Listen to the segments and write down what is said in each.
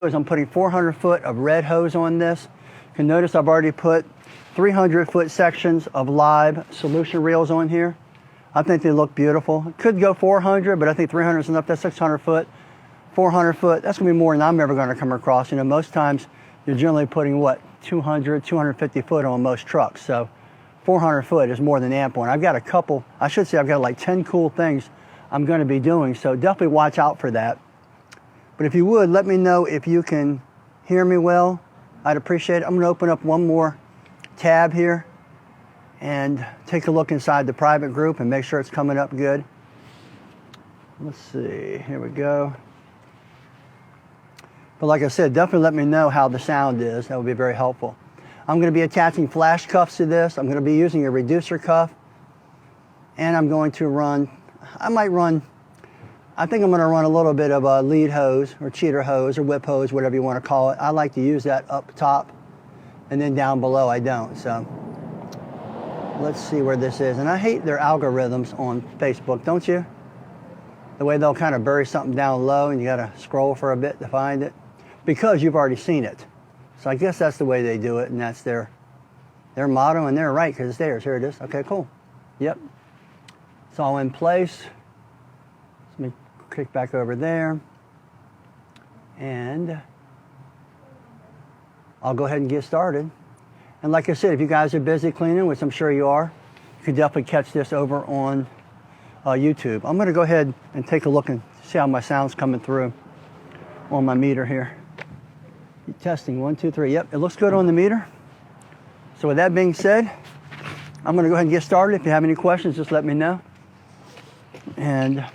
I'm putting 400 foot of red hose on this. You can notice I've already put 300 foot sections of live solution reels on here. I think they look beautiful. It could go 400, but I think 300 is enough. That's 600 foot, 400 foot. That's gonna be more than I'm ever gonna come across. You know, most times you're generally putting what, 200, 250 foot on most trucks. So 400 foot is more than ample. And I've got a couple, I should say I've got like 10 cool things I'm gonna be doing. So definitely watch out for that. But if you would, let me know if you can hear me well. I'd appreciate it. I'm gonna open up one more tab here and take a look inside the private group and make sure it's coming up good. Let's see, here we go. But like I said, definitely let me know how the sound is. That would be very helpful. I'm going to be attaching flash cuffs to this. I'm going to be using a reducer cuff. And I'm going to run, I think I'm going to run a little bit of a lead hose or cheater hose or whip hose, whatever you want to call it. I like to use that up top and then down below I don't. So let's see where this is. And I hate their algorithms on Facebook, don't you? The way they'll kind of bury something down low and you got to scroll for a bit to find it because you've already seen it. So I guess that's the way they do it, and that's their motto, and they're right because it's theirs. Here it is. Okay, cool. Yep. It's all in place. Let me click back over there. And I'll go ahead and get started. And like I said, if you guys are busy cleaning, which I'm sure you are, you can definitely catch this over on YouTube. I'm going to go ahead and take a look and see how my sound's coming through on my meter here. Testing 1, 2, 3. Yep, it looks good on the meter. So with that being said, I'm going to go ahead and get started. If you have any questions, just let me know. And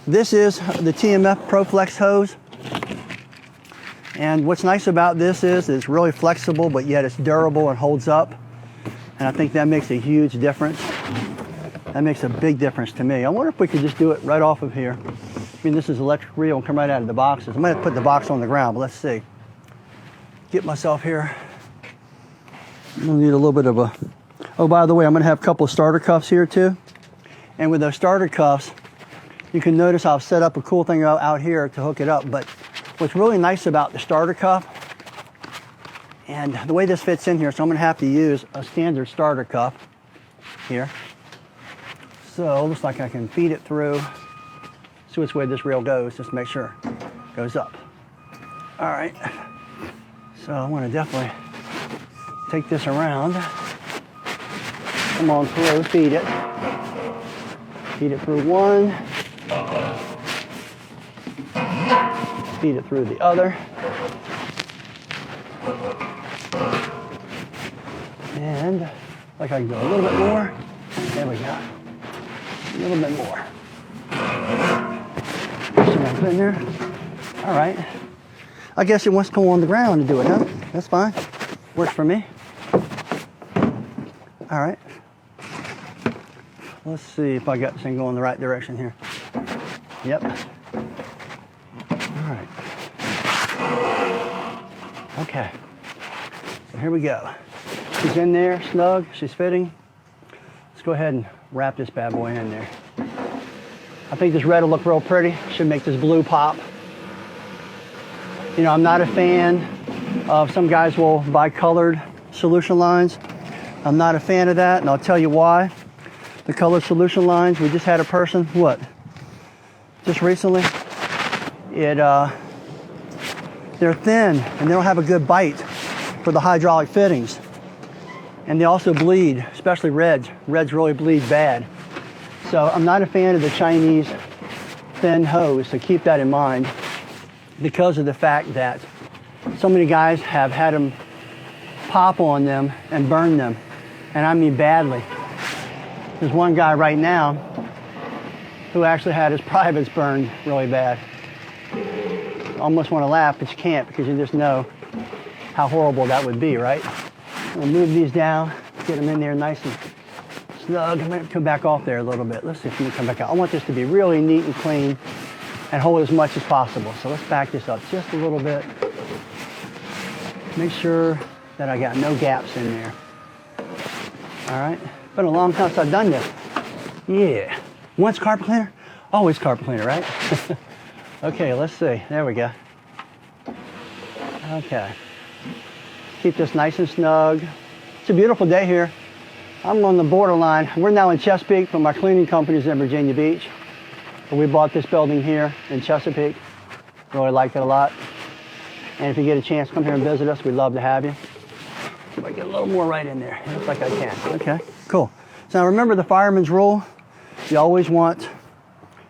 this is the TMF ProFlex hose. And what's nice about this is it's really flexible, but yet it's durable and holds up. And I think that makes a huge difference. That makes a big difference to me. I wonder if we could just do it right off of here. I mean, this is electric reel and come right out of the boxes. I'm going to put the box on the ground, but let's see. Get myself here. I'm going to need a little bit of a... Oh, by the way, I'm going to have a couple of starter cuffs here too. And with those starter cuffs, you can notice I've set up a cool thing out here to hook it up. But what's really nice about the starter cuff, and the way this fits in here, so I'm going to have to use a standard starter cuff here. So it looks like I can feed it through. See which way this reel goes, just to make sure it goes up. All right. So I want to definitely take this around. Come on through, feed it. Feed it through one. Feed it through the other. And like I can go a little bit more. There we go. A little bit more. Put in there. All right. I guess it wants to go on the ground to do it, huh? That's fine. Works for me. All right. Let's see if I got this thing going the right direction here. Yep. All right. Okay. So here we go. She's in there, snug. She's fitting. Let's go ahead and wrap this bad boy in there. I think this red will look real pretty. Should make this blue pop. You know, I'm not a fan of, some guys will buy colored solution lines. I'm not a fan of that, and I'll tell you why. The colored solution lines, we just had a person, what? Just recently? They're thin, and they don't have a good bite for the hydraulic fittings. And they also bleed, especially reds. Reds really bleed bad. So I'm not a fan of the Chinese thin hose, so keep that in mind, because of the fact that so many guys have had them pop on them and burn them, and I mean badly. There's one guy right now who actually had his privates burned really bad. Almost want to laugh, but you can't because you just know how horrible that would be, right? We'll move these down, get them in there nice and snug. I'm going to come back off there a little bit. Let's see if we can come back out. I want this to be really neat and clean and hold as much as possible. So let's back this up just a little bit. Make sure that I got no gaps in there. All right. Been a long time since I've done this. Yeah. Once carpet cleaner, always carpet cleaner, right? Okay, let's see. There we go. Okay. Keep this nice and snug. It's a beautiful day here. I'm on the borderline. We're now in Chesapeake, but my cleaning company's in Virginia Beach. But we bought this building here in Chesapeake. Really liked it a lot. And if you get a chance, come here and visit us. We'd love to have you. See if I get a little more right in there. It looks like I can. Okay, cool. So now remember the fireman's rule. You always want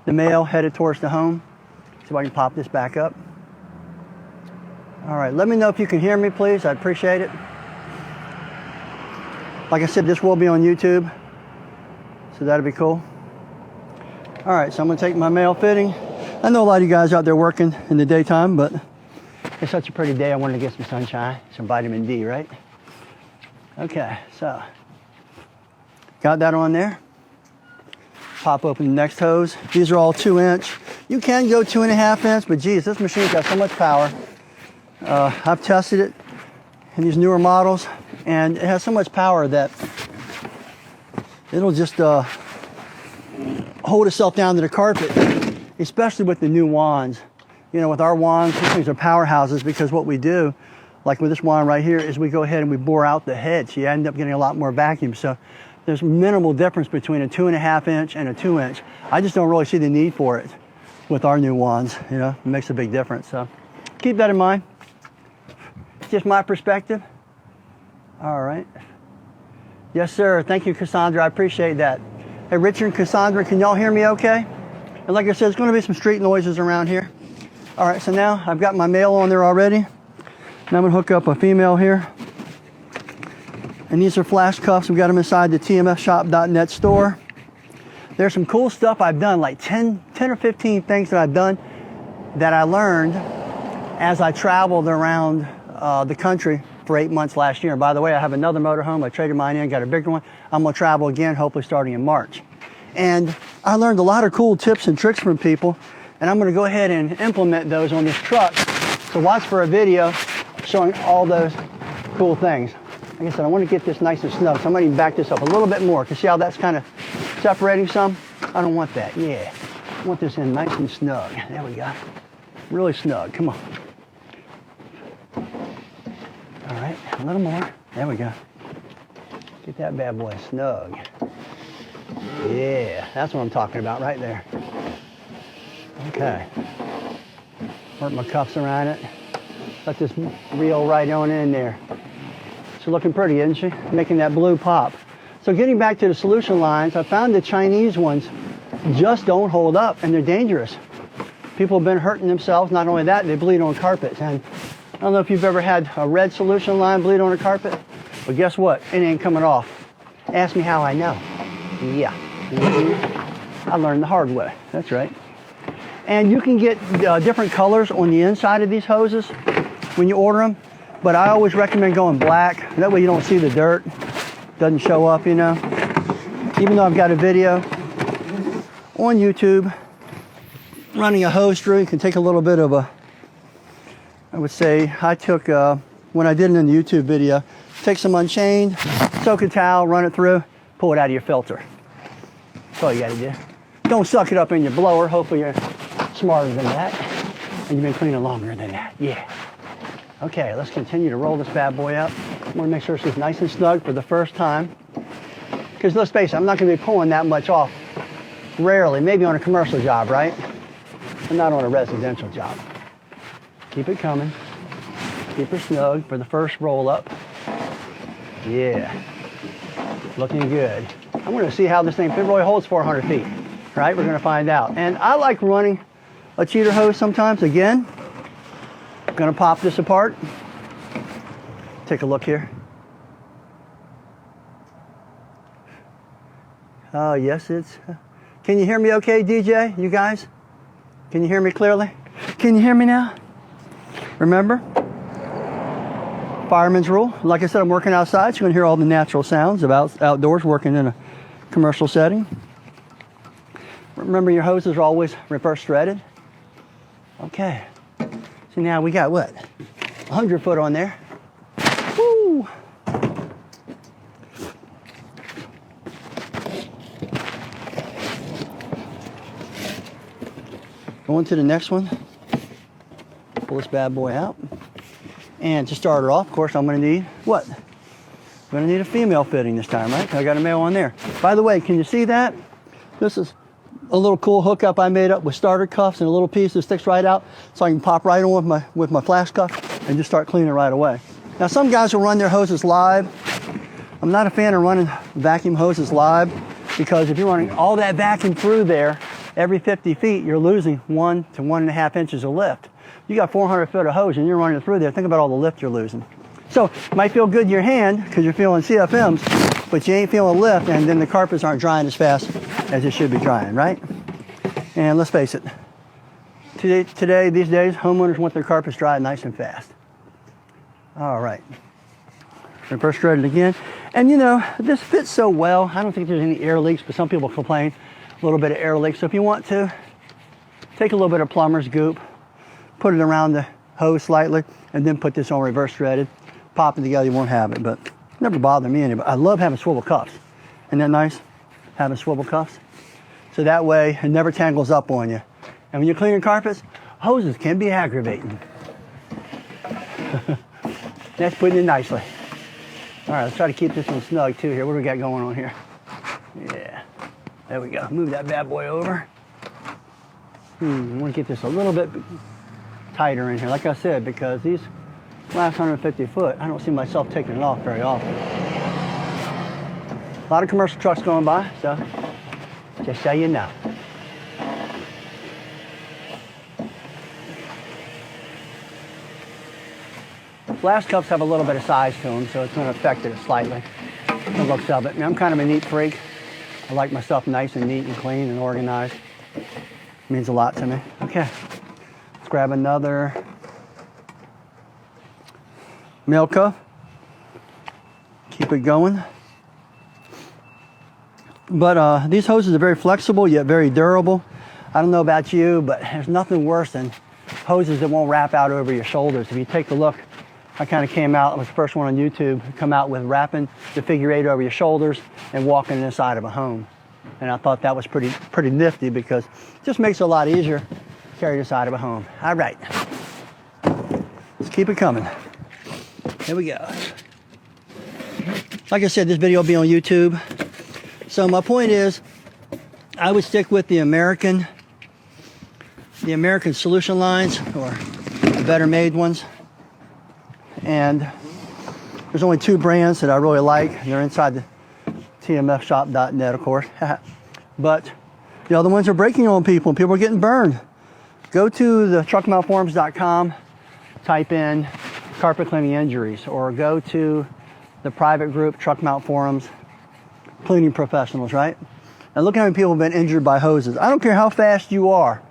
the mail headed towards the home. See if I can pop this back up. All right, let me know if you can hear me, please. I'd appreciate it. Like I said, this will be on YouTube, so that'll be cool. All right, so I'm gonna take my mail fitting. I know a lot of you guys out there working in the daytime, but it's such a pretty day. I wanted to get some sunshine, some vitamin D, right? Okay, so got that on there. Pop open the next hose. These are all 2-inch. You can go 2.5 inch, but geez, this machine's got so much power. I've tested it in these newer models, and it has so much power that it'll just hold itself down to the carpet, especially with the new wands. You know, with our wands, these things are powerhouses because what we do, like with this wand right here, is we go ahead and we bore out the head, so you end up getting a lot more vacuum. So there's minimal difference between a 2.5 inch and a 2-inch. I just don't really see the need for it with our new wands. You know, it makes a big difference. So keep that in mind. It's just my perspective. All right. Yes, sir. Thank you, Cassandra. I appreciate that. Hey, Richard and Cassandra, can y'all hear me okay? And like I said, there's going to be some street noises around here. All right, so now I've got my mail on there already. Now I'm going to hook up a female here. And these are flash cuffs. We got them inside the tmfshop.net store. There's some cool stuff I've done, like 10 or 15 things that I've done that I learned as I traveled around the country for 8 months last year. And by the way, I have another motorhome. I traded mine in, got a bigger one. I'm going to travel again, hopefully starting in March. And I learned a lot of cool tips and tricks from people, and I'm going to go ahead and implement those on this truck. So watch for a video showing all those cool things. Like I said, I want to get this nice and snug, so I'm going to even back this up a little bit more. Can you see how that's kind of separating some? I don't want that. Yeah. I want this in nice and snug. There we go. Really snug. Come on. All right, a little more. There we go. Get that bad boy snug. Yeah, that's what I'm talking about right there. Okay. Work my cuffs around it. Let this reel right on in there. She's looking pretty, isn't she? Making that blue pop. So getting back to the solution lines, I found the Chinese ones just don't hold up, and they're dangerous. People have been hurting themselves. Not only that, they bleed on carpets. And I don't know if you've ever had a red solution line bleed on a carpet, but guess what? It ain't coming off. Ask me how I know. Yeah. I learned the hard way. That's right. And you can get different colors on the inside of these hoses when you order them, but I always recommend going black. That way you don't see the dirt. Doesn't show up, you know. Even though I've got a video on YouTube running a hose through, you can take a little bit of a, I would say, I took, when I did it in the YouTube video, take some Unchained, soak a towel, run it through, pull it out of your filter. That's all you gotta do. Don't suck it up in your blower. Hopefully you're smarter than that. And you've been cleaning longer than that. Yeah. Okay, let's continue to roll this bad boy up. I wanna make sure she's nice and snug for the first time. Because let's face it, I'm not gonna be pulling that much off. Rarely, maybe on a commercial job, right? But not on a residential job. Keep it coming. Keep her snug for the first roll up. Yeah. Looking good. I'm going to see how this thing really holds 400 feet. Right? We're going to find out. And I like running a cheater hose sometimes. Again, I'm going to pop this apart. Take a look here. Oh, yes, it's... Can you hear me okay, DJ? You guys? Can you hear me clearly? Can you hear me now? Remember, fireman's rule. Like I said, I'm working outside, so you're going to hear all the natural sounds of outdoors working in a commercial setting. Remember, your hoses are always reverse threaded. Okay. So now we got what? 100 foot on there. Woo! Going to the next one. Pull this bad boy out. And to start her off, of course, I'm gonna need what? I'm gonna need a female fitting this time, right? I got a male on there. By the way, can you see that? This is a little cool hookup I made up with starter cuffs and a little piece that sticks right out so I can pop right on with my flash cuff and just start cleaning right away. Now some guys will run their hoses live. I'm not a fan of running vacuum hoses live because if you're running all that vacuum through there, every 50 feet you're losing 1 to 1.5 inches of lift. You got 400 foot of hose and you're running it through there, think about all the lift you're losing. So it might feel good in your hand because you're feeling CFMs, but you ain't feeling lift, and then the carpets aren't drying as fast as it should be drying, right? And let's face it, these days, homeowners want their carpets dried nice and fast. All right, reverse thread it again. And you know, this fits so well. I don't think there's any air leaks, but some people complain a little bit of air leaks. So if you want to, take a little bit of plumber's goop, put it around the hose slightly, and then put this on reverse threaded. Pop it together, you won't have it, but never bothered me anyway. I love having swivel cuffs. Isn't that nice, having swivel cuffs? So that way, it never tangles up on you. And when you're cleaning carpets, hoses can be aggravating. That's putting it nicely. All right, let's try to keep this one snug too here. What do we got going on here? Yeah, there we go. Move that bad boy over. I want to get this a little bit tighter in here, like I said, because these last 150 foot, I don't see myself taking it off very often. A lot of commercial trucks going by, so just so you know. Flash cups have a little bit of size to them, so it's going to affect it slightly, the looks of it. I mean, I'm kind of a neat freak. I like my stuff nice and neat and clean and organized. It means a lot to me. Okay, let's grab another male cuff. Keep it going. But these hoses are very flexible yet very durable. I don't know about you, but there's nothing worse than hoses that won't wrap out over your shoulders. If you take a look, I kind of came out, I was the first one on YouTube to come out with wrapping the figure 8 over your shoulders and walking inside of a home. And I thought that was pretty nifty because it just makes it a lot easier to carry this out of a home. All right, let's keep it coming. Here we go. Like I said, this video will be on YouTube. So my point is, I would stick with the American solution lines, or the better made ones. And there's only 2 brands that I really like. They're inside the tmfshop.net, of course. But the other ones are breaking on people, and people are getting burned. Go to the TruckMountForums.com, type in carpet cleaning injuries, or go to the private group, TruckMount Forums, cleaning professionals, right? And look how many people have been injured by hoses. I don't care how fast you are.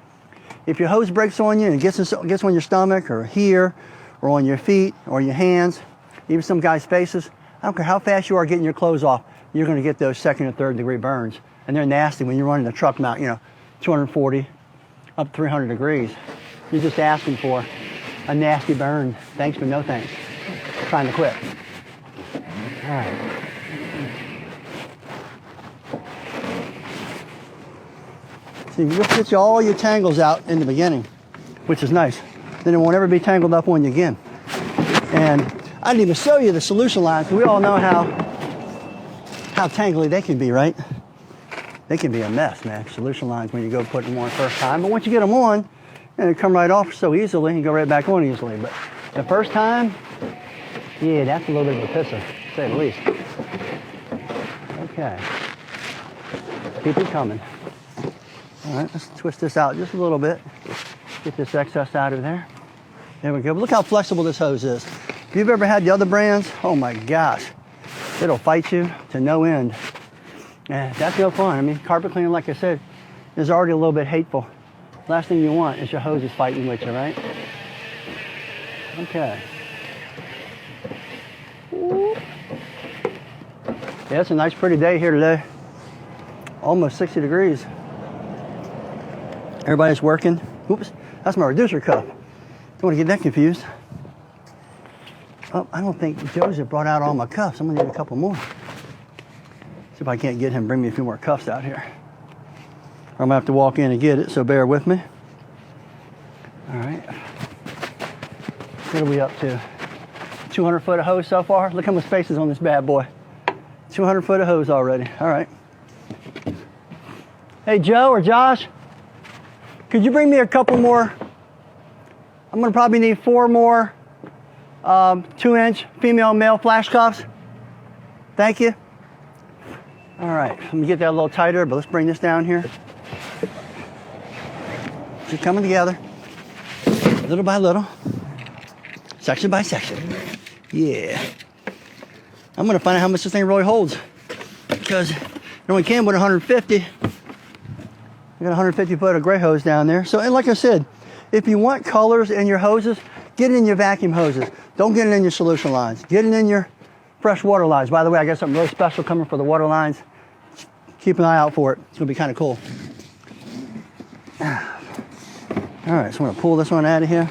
If your hose breaks on you and gets on your stomach or here or on your feet or your hands, even some guys' faces, I don't care how fast you are getting your clothes off, you're going to get those 2nd and 3rd degree burns. And they're nasty when you're running a truck mount, 240 up 300 degrees. You're just asking for a nasty burn. Thanks, but no thanks. Trying to quit. All right. See, you'll get all your tangles out in the beginning, which is nice. Then it won't ever be tangled up on you again. And I didn't even show you the solution lines. We all know how tangly they can be, right? They can be a mess, man. Solution lines when you go put them on first time. But once you get them on, and they come right off so easily, and go right back on easily. But the first time, yeah, that's a little bit of a pisser, to say the least. Okay. Keep it coming. All right, let's twist this out just a little bit. Get this excess out of there. There we go. But look how flexible this hose is. If you've ever had the other brands, oh my gosh, it'll fight you to no end. And that's no fun. I mean, carpet cleaning, like I said, is already a little bit hateful. Last thing you want is your hoses fighting with you, right? Okay. Yeah, it's a nice pretty day here today. Almost 60 degrees. Everybody's working. Oops, that's my reducer cuff. Don't want to get that confused. Oh, I don't think Joseph brought out all my cuffs. I'm gonna need a couple more. See if I can't get him to bring me a few more cuffs out here. Or I'm gonna have to walk in and get it, so bear with me. All right. What are we up to? 200 foot of hose so far. Look how much space is on this bad boy. 200 foot of hose already. All right. Hey, Joe or Josh, could you bring me a couple more? I'm gonna probably need 4 more 2-inch female and male flash cuffs. Thank you. All right, let me get that a little tighter, but let's bring this down here. Just coming together, little by little, section by section. Yeah. I'm gonna find out how much this thing really holds, because it only came with 150. I got 150 foot of gray hose down there. So, and like I said, if you want colors in your hoses, get it in your vacuum hoses. Don't get it in your solution lines. Get it in your fresh water lines. By the way, I got something really special coming for the water lines. Keep an eye out for it. It's gonna be kind of cool. All right, so I'm gonna pull this one out of here.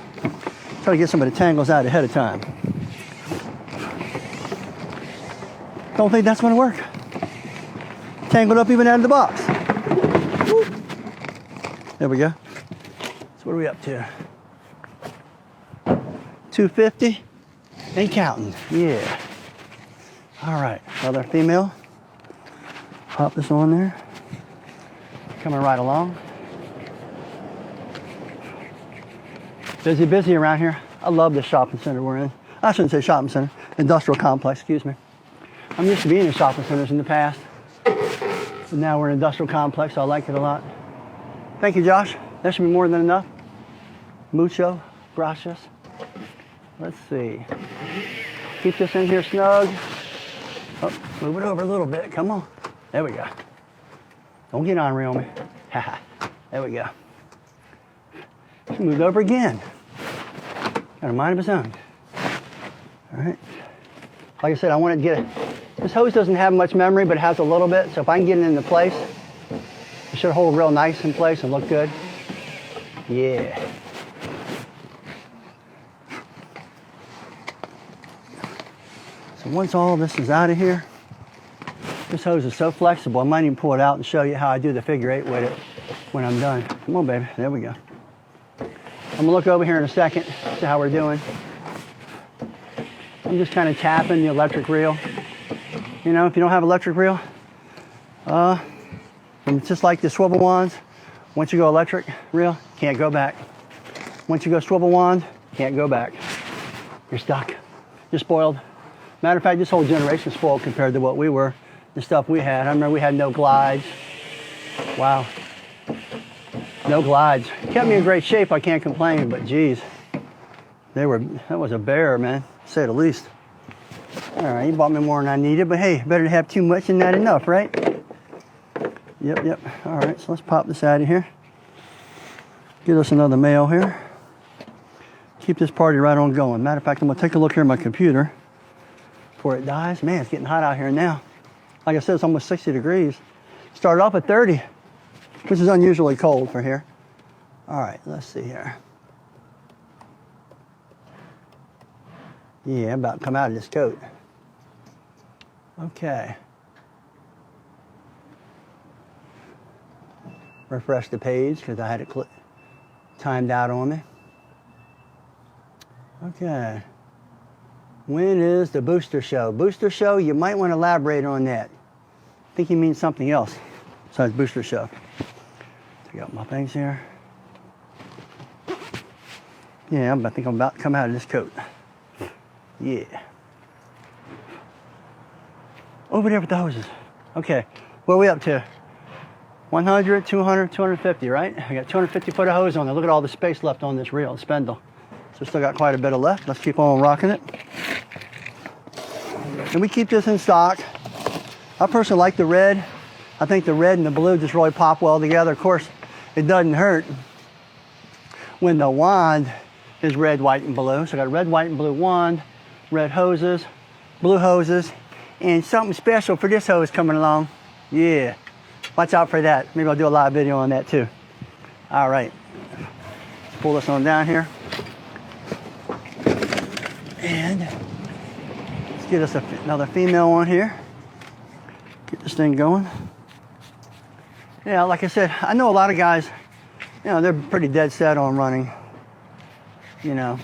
Try to get some of the tangles out ahead of time. Don't think that's gonna work. Tangled up even out of the box. Woo. There we go. So what are we up to? 250 and counting. Yeah. All right, another female. Pop this on there. Coming right along. Busy around here. I love this shopping center we're in. I shouldn't say shopping center, industrial complex, excuse me. I'm used to being in shopping centers in the past. But now we're in an industrial complex, so I like it a lot. Thank you, Josh. That should be more than enough. Mucho gracias. Let's see. Keep this in here snug. Oh, move it over a little bit. Come on. There we go. Don't get ornery on me. Haha. There we go. Moved over again. Got a mind of his own. All right. Like I said, I want to get it. This hose doesn't have much memory, but it has a little bit. So if I can get it into place, it should hold real nice in place and look good. Yeah. So once all this is out of here, this hose is so flexible, I might even pull it out and show you how I do the figure 8 with it when I'm done. Come on, baby. There we go. I'm gonna look over here in a second, see how we're doing. I'm just kind of tapping the electric reel. You know, if you don't have electric reel, it's just like the swivel wands. Once you go electric reel, can't go back. Once you go swivel wand, can't go back. You're stuck. You're spoiled. Matter of fact, this whole generation is spoiled compared to what we were, the stuff we had. I remember we had no glides. Wow. No glides. Kept me in great shape, I can't complain, but geez. That was a bear, man, to say the least. All right, you bought me more than I needed, but hey, better to have too much than not enough, right? Yep. All right, so let's pop this out of here. Get us another male here. Keep this party right on going. Matter of fact, I'm gonna take a look here at my computer before it dies. Man, it's getting hot out here now. Like I said, it's almost 60 degrees. Started off at 30, which is unusually cold for here. All right, let's see here. Yeah, I'm about to come out of this coat. Okay. Refresh the page because I had it timed out on me. Okay. When is the booster show? Booster show, you might want to elaborate on that. I think he means something else besides booster show. Take out my things here. Yeah, I think I'm about to come out of this coat. Yeah. Over there with the hoses. Okay, what are we up to? 100, 200, 250, right? I got 250 foot of hose on there. Look at all the space left on this reel, spindle. So still got quite a bit of left. Let's keep on rocking it. And we keep this in stock. I personally like the red. I think the red and the blue just really pop well together. Of course, it doesn't hurt when the wand is red, white, and blue. So I got a red, white, and blue wand, red hoses, blue hoses, and something special for this hose coming along. Yeah, watch out for that. Maybe I'll do a live video on that too. All right, let's pull this on down here. And let's get us another female on here. Get this thing going. Yeah, like I said, I know a lot of guys, you know, they're pretty dead set on running, you know,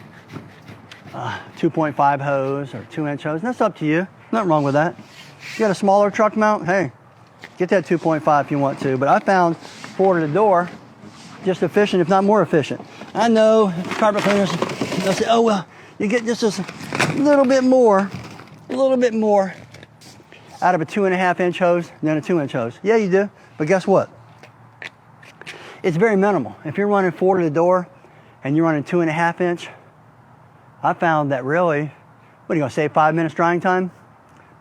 2.5 hose or 2-inch hose. And that's up to you. Nothing wrong with that. If you got a smaller truck mount, hey, get that 2.5 if you want to. But I found forward to the door just efficient, if not more efficient. I know carpet cleaners, they'll say, oh, well, you get just a little bit more out of a 2.5-inch hose than a 2-inch hose. Yeah, you do. But guess what? It's very minimal. If you're running forward to the door and you're running 2.5-inch, I found that really, what are you gonna save 5 minutes drying time?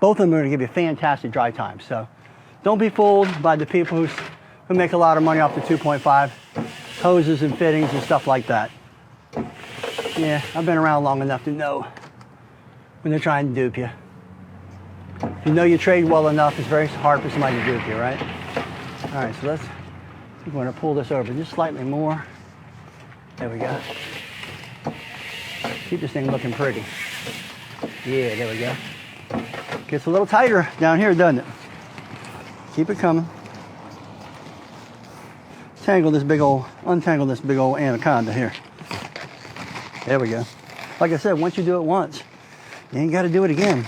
Both of them are gonna give you fantastic dry time. So don't be fooled by the people who make a lot of money off the 2.5 hoses and fittings and stuff like that. Yeah, I've been around long enough to know when they're trying to dupe you. If you know your trade well enough, it's very hard for somebody to dupe you, right? All right, so let's, we're gonna pull this over just slightly more. There we go. Keep this thing looking pretty. Yeah, there we go. Gets a little tighter down here, doesn't it? Keep it coming. Untangle this big old anaconda here. There we go. Like I said, once you do it once, you ain't got to do it again.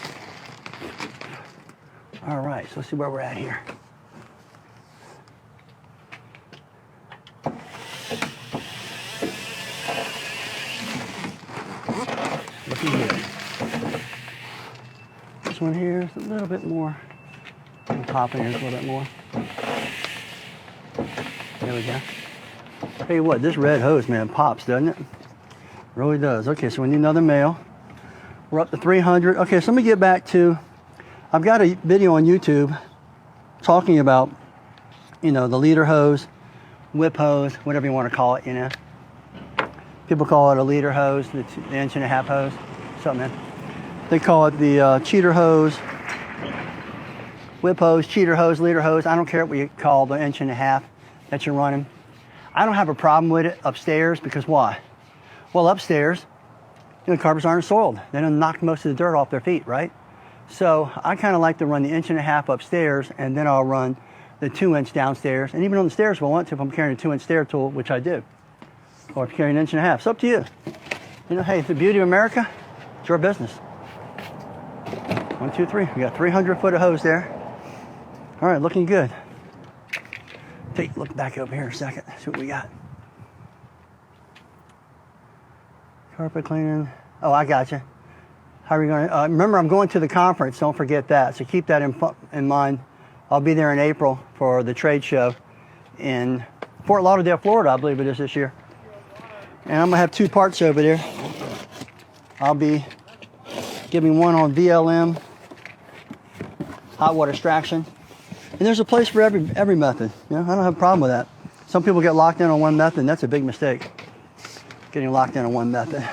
All right, so let's see where we're at here. Looking good. This one here is a little bit more. Pop in here a little bit more. There we go. Tell you what, this red hose, man, pops, doesn't it? Really does. Okay, so we need another male. We're up to 300. Okay, so let me get back to, I've got a video on YouTube talking about, you know, the leader hose, whip hose, whatever you want to call it, you know. People call it a leader hose, the 1.5-inch hose. What's up, man? They call it the cheater hose, whip hose, cheater hose, leader hose. I don't care what you call the 1.5 inch that you're running. I don't have a problem with it upstairs because why? Well, upstairs, you know, the carpets aren't soiled. They don't knock most of the dirt off their feet, right? So I kind of like to run the 1.5 inch upstairs, and then I'll run the 2-inch downstairs. And even on the stairs if I want to, if I'm carrying a 2-inch stair tool, which I do. Or if you're carrying 1.5 inch. It's up to you. You know, hey, it's the beauty of America. It's your business. 1, 2, 3. We got 300 foot of hose there. All right, looking good. Take a look back over here a second. See what we got. Carpet cleaning. Oh, I got you. How are you going to? Remember, I'm going to the conference. Don't forget that. So keep that in mind. I'll be there in April for the trade show in Fort Lauderdale, Florida, I believe it is this year. And I'm going to have 2 parts over there. I'll be giving one on VLM, hot water extraction. And there's a place for every method. You know, I don't have a problem with that. Some people get locked in on one method, and that's a big mistake. Getting locked in on one method.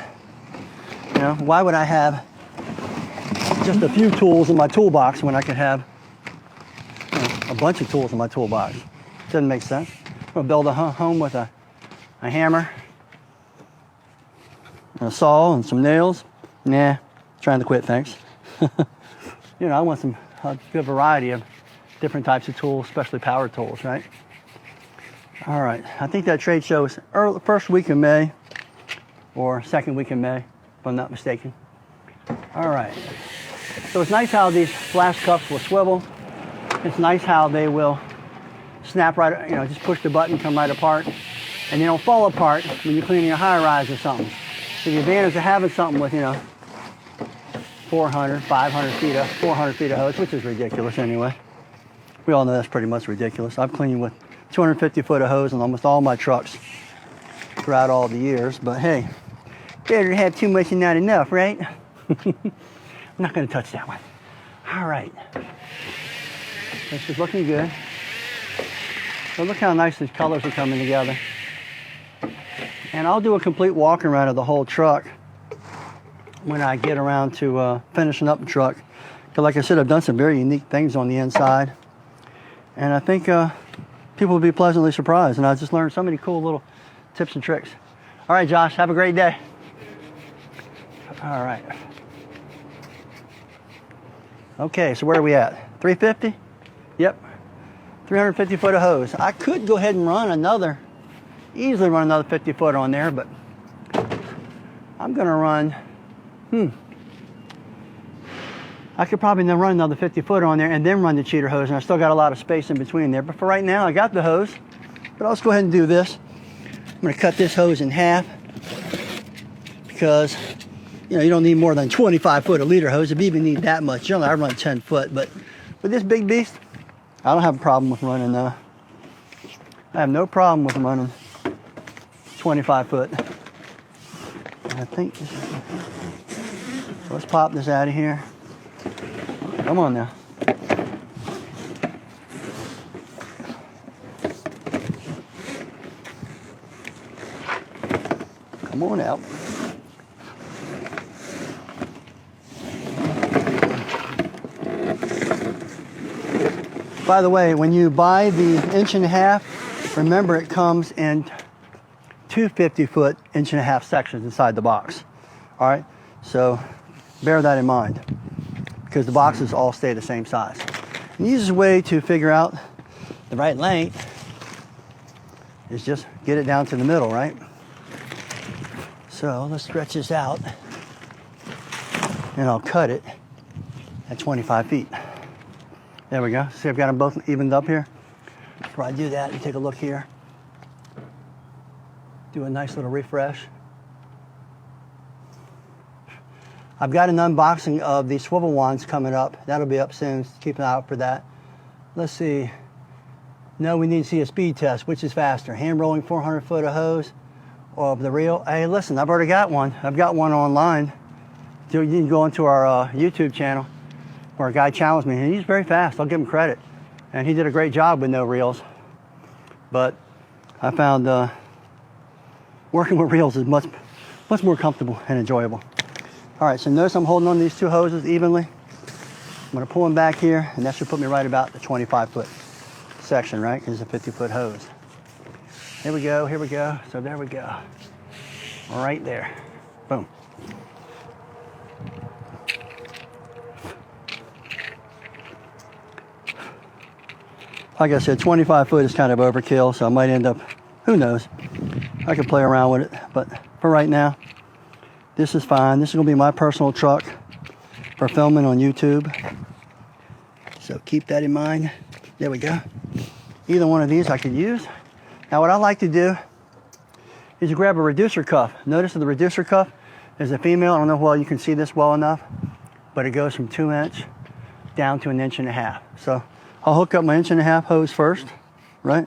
You know, why would I have just a few tools in my toolbox when I could have, you know, a bunch of tools in my toolbox? Doesn't make sense. I'm gonna build a home with a hammer, and a saw, and some nails. Nah, trying to quit, thanks. You know, I want a good variety of different types of tools, especially power tools, right? All right, I think that trade show is first week of May, or second week in May, if I'm not mistaken. All right, so it's nice how these flash cups will swivel. It's nice how they will snap right, you know, just push the button, come right apart, and they don't fall apart when you're cleaning a high rise or something. So the advantage of having something with, you know, 400, 500 feet of, 400 feet of hose, which is ridiculous anyway. We all know that's pretty much ridiculous. I've cleaned with 250 foot of hose on almost all my trucks throughout all the years, but hey, better to have too much and not enough, right? I'm not going to touch that one. All right. This is looking good. So look how nice these colors are coming together. And I'll do a complete walk around of the whole truck when I get around to finishing up the truck. Because like I said, I've done some very unique things on the inside. And I think people will be pleasantly surprised. And I just learned so many cool little tips and tricks. All right, Josh, have a great day. All right. Okay, so where are we at? 350? Yep. 350 foot of hose. I could go ahead and easily run another 50 foot on there, but I'm gonna run I could probably then run another 50 foot on there and then run the cheater hose, and I still got a lot of space in between there. But for right now, I got the hose. But let's go ahead and do this. I'm going to cut this hose in half because, you know, you don't need more than 25 foot of leader hose. If you even need that much, generally I run 10 foot. But with this big beast, I don't have a problem with running, I have no problem with running 25 foot. I think this is, so let's pop this out of here. Come on now. Come on out. By the way, when you buy the 1.5 inch, remember it comes in two 50-foot 1.5 inch sections inside the box. All right, so bear that in mind because the boxes all stay the same size. And the easiest way to figure out the right length is just get it down to the middle, right? So let's stretch this out and I'll cut it at 25 feet. There we go. See, I've got them both evened up here. Before I do that, you take a look here. Do a nice little refresh. I've got an unboxing of the swivel wands coming up. That'll be up soon. Keep an eye out for that. Let's see. No, we need to see a speed test. Which is faster, hand rolling 400 foot of hose or the reel? Hey, listen, I've already got one. I've got one online. You can go into our YouTube channel where a guy challenged me, and he's very fast. I'll give him credit. And he did a great job with no reels. But I found working with reels is much more comfortable and enjoyable. All right, so notice I'm holding on to these two hoses evenly. I'm gonna pull them back here, and that should put me right about the 25 foot section, right? Because it's a 50 foot hose. Here we go, here we go. So there we go. Right there, boom. Like I said, 25 foot is kind of overkill, so I might end up, who knows? I could play around with it, but for right now, this is fine. This is gonna be my personal truck for filming on YouTube. So keep that in mind. There we go. Either one of these I could use. Now what I like to do is you grab a reducer cuff. Notice the reducer cuff is a female. I don't know if well you can see this well enough, but it goes from 2 inch down to 1.5 inches. So I'll hook up my 1.5 inch hose first, right?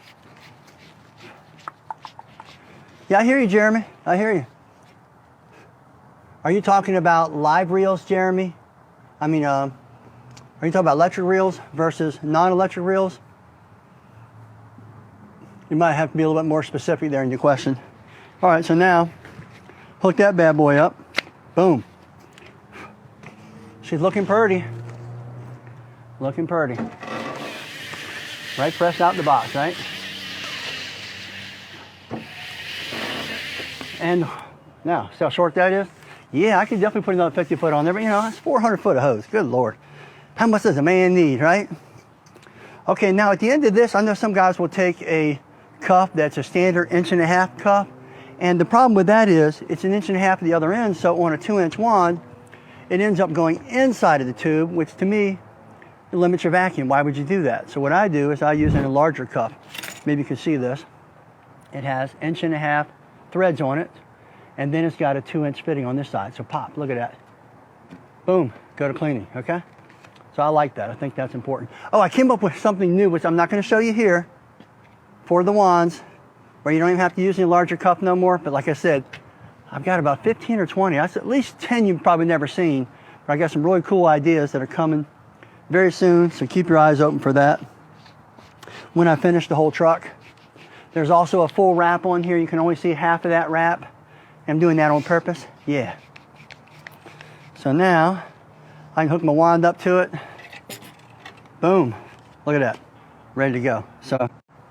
Yeah, I hear you, Jeremy. I hear you. Are you talking about live reels, Jeremy? I mean, are you talking about electric reels versus non-electric reels? You might have to be a little bit more specific there in your question. All right, so now, hook that bad boy up. Boom. She's looking pretty. Looking pretty. Right, fresh out the box, right? And now, see how short that is? Yeah, I could definitely put another 50 foot on there, but you know, that's 400 foot of hose. Good Lord. How much does a man need, right? Okay, now at the end of this, I know some guys will take a cuff that's a standard 1.5 inch cuff, and the problem with that is it's 1.5 inches at the other end, so on a 2 inch wand, it ends up going inside of the tube, which to me limits your vacuum. Why would you do that? So what I do is I use a larger cuff. Maybe you can see this. It has 1.5 inch threads on it, and then it's got a 2 inch fitting on this side. So pop, look at that. Boom, go to cleaning, okay? So I like that, I think that's important. Oh, I came up with something new, which I'm not gonna show you here, for the wands, where you don't even have to use any larger cuff no more, but like I said, I've got about 15 or 20, that's at least 10 you've probably never seen, but I got some really cool ideas that are coming very soon, so keep your eyes open for that. When I finish the whole truck, there's also a full wrap on here. You can only see half of that wrap. I'm doing that on purpose. Yeah. So now I can hook my wand up to it. Boom. Look at that. Ready to go. So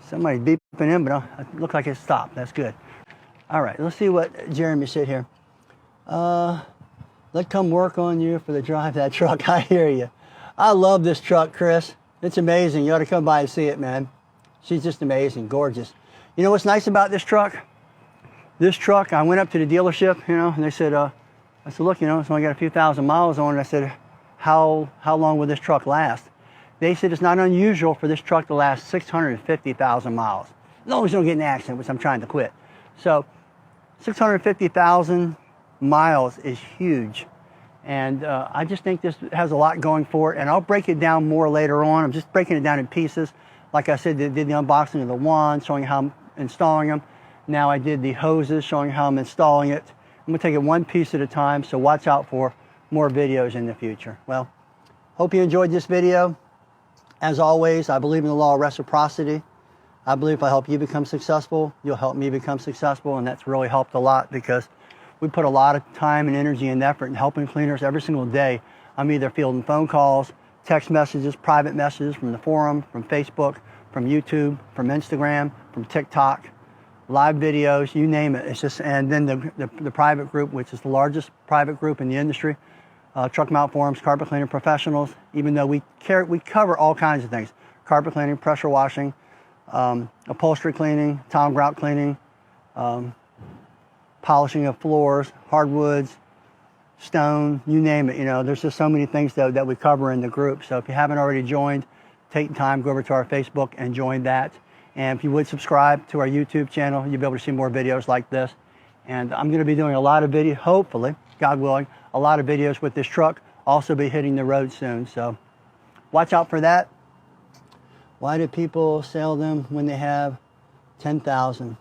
somebody's beeping in, but it looks like it stopped. That's good. All right, let's see what Jeremy said here. Let's come work on you for the drive of that truck. I hear you. I love this truck, Chris. It's amazing. You ought to come by and see it, man. She's just amazing, gorgeous. You know what's nice about this truck? This truck, I went up to the dealership, you know, and they said, I said, look, it's only got a few thousand miles on it. I said, how long will this truck last? They said it's not unusual for this truck to last 650,000 miles. As long as you don't get in an accident, which I'm trying to quit. So 650,000 miles is huge. And I just think this has a lot going for it. And I'll break it down more later on. I'm just breaking it down in pieces. Like I said, did the unboxing of the wands, showing how I'm installing them. Now I did the hoses, showing how I'm installing it. I'm gonna take it one piece at a time, so watch out for more videos in the future. Well, hope you enjoyed this video. As always, I believe in the law of reciprocity. I believe if I help you become successful, you'll help me become successful, and that's really helped a lot because we put a lot of time and energy and effort in helping cleaners every single day. I'm either fielding phone calls, text messages, private messages from the forum, from Facebook, from YouTube, from Instagram, from TikTok, live videos, you name it. It's just, and then the private group, which is the largest private group in the industry, TruckMount Forums, carpet cleaning professionals. Even though we cover all kinds of things: carpet cleaning, pressure washing, upholstery cleaning, tile and grout cleaning, polishing of floors, hardwoods, stone, you name it. There's just so many things that we cover in the group. So if you haven't already joined, take time, go over to our Facebook and join that. And if you would subscribe to our YouTube channel, you'll be able to see more videos like this. And I'm going to be doing a lot of video, hopefully, God willing, a lot of videos with this truck. Also be hitting the road soon. So watch out for that. Why do people sell them when they have 10,000?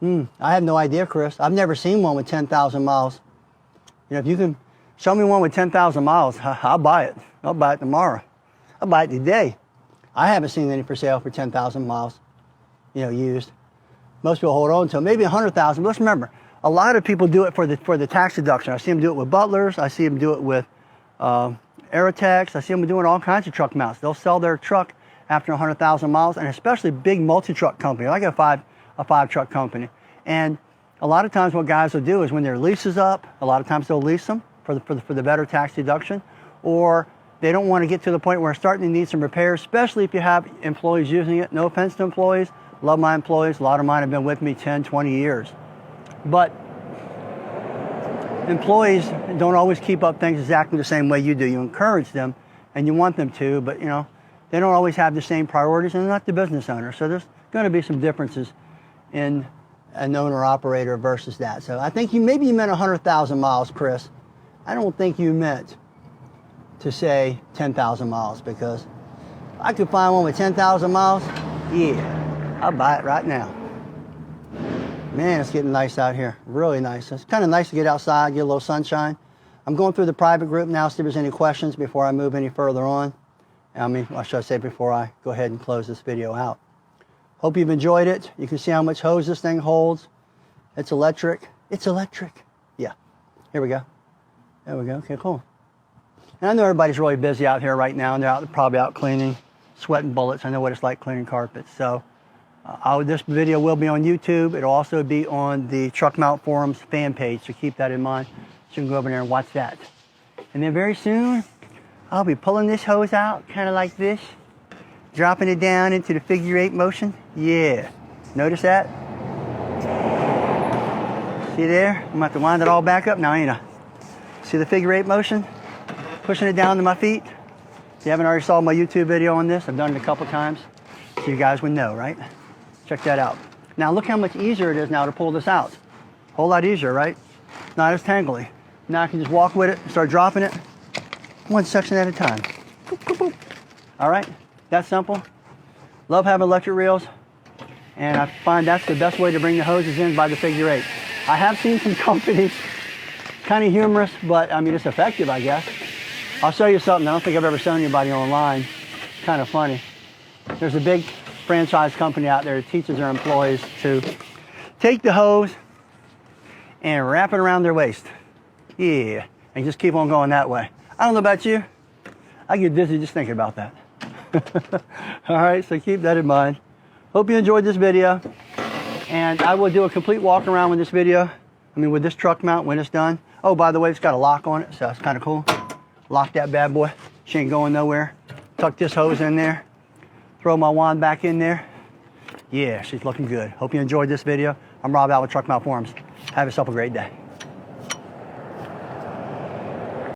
I have no idea, Chris. I've never seen one with 10,000 miles. If you can show me one with 10,000 miles, I'll buy it. I'll buy it tomorrow. I'll buy it today. I haven't seen any for sale for 10,000 miles, used. Most people hold on to maybe 100,000. But let's remember, a lot of people do it for the tax deduction. I see them do it with Butlers. I see them do it with Aerotex. I see them doing all kinds of truck mounts. They'll sell their truck after 100,000 miles, and especially big multi-truck companies. I got a five truck company. And a lot of times what guys will do is when their lease is up, a lot of times they'll lease them for the better tax deduction, or they don't want to get to the point where it's starting to need some repairs, especially if you have employees using it. No offense to employees. Love my employees. A lot of mine have been with me 10, 20 years. But employees don't always keep up things exactly the same way you do. You encourage them and you want them to, but they don't always have the same priorities, and they're not the business owner. So there's going to be some differences in an owner-operator versus that. So I think maybe you meant 100,000 miles, Chris. I don't think you meant to say 10,000 miles, because if I could find one with 10,000 miles, yeah, I'll buy it right now. Man, it's getting nice out here. Really nice. It's kind of nice to get outside, get a little sunshine. I'm going through the private group now, see if there's any questions before I move any further on. What should I say before I go ahead and close this video out? Hope you've enjoyed it. You can see how much hose this thing holds. It's electric. It's electric. Yeah. Here we go. There we go. Okay, cool. And I know everybody's really busy out here right now, and they're probably out cleaning, sweating bullets. I know what it's like cleaning carpets. So this video will be on YouTube. It'll also be on the TruckMount Forums fan page, so keep that in mind. So you can go over there and watch that. And then very soon, I'll be pulling this hose out, kind of like this, dropping it down into the figure 8 motion. Yeah. Notice that? See there? I'm going to have to wind it all back up now, ain't I? See the figure 8 motion? Pushing it down to my feet. If you haven't already saw my YouTube video on this, I've done it a couple times, so you guys would know, right? Check that out. Now look how much easier it is now to pull this out. A whole lot easier, right? Not as tangly. Now I can just walk with it and start dropping it one section at a time. Boop, boop, boop. All right, that's simple. Love having electric reels, and I find that's the best way to bring the hoses in by the figure 8. I have seen some companies, kind of humorous, but I mean, it's effective, I guess. I'll show you something I don't think I've ever shown anybody online. Kind of funny. There's a big franchise company out there that teaches their employees to take the hose and wrap it around their waist. Yeah, and just keep on going that way. I don't know about you. I get dizzy just thinking about that. All right, so keep that in mind. Hope you enjoyed this video. And I will do a complete walk around with this video. With this truck mount when it's done. Oh, by the way, it's got a lock on it, so that's kind of cool. Lock that bad boy. She ain't going nowhere. Tuck this hose in there. Throw my wand back in there. Yeah, she's looking good. Hope you enjoyed this video. I'm Rob out with TruckMount Forums. Have yourself a great day.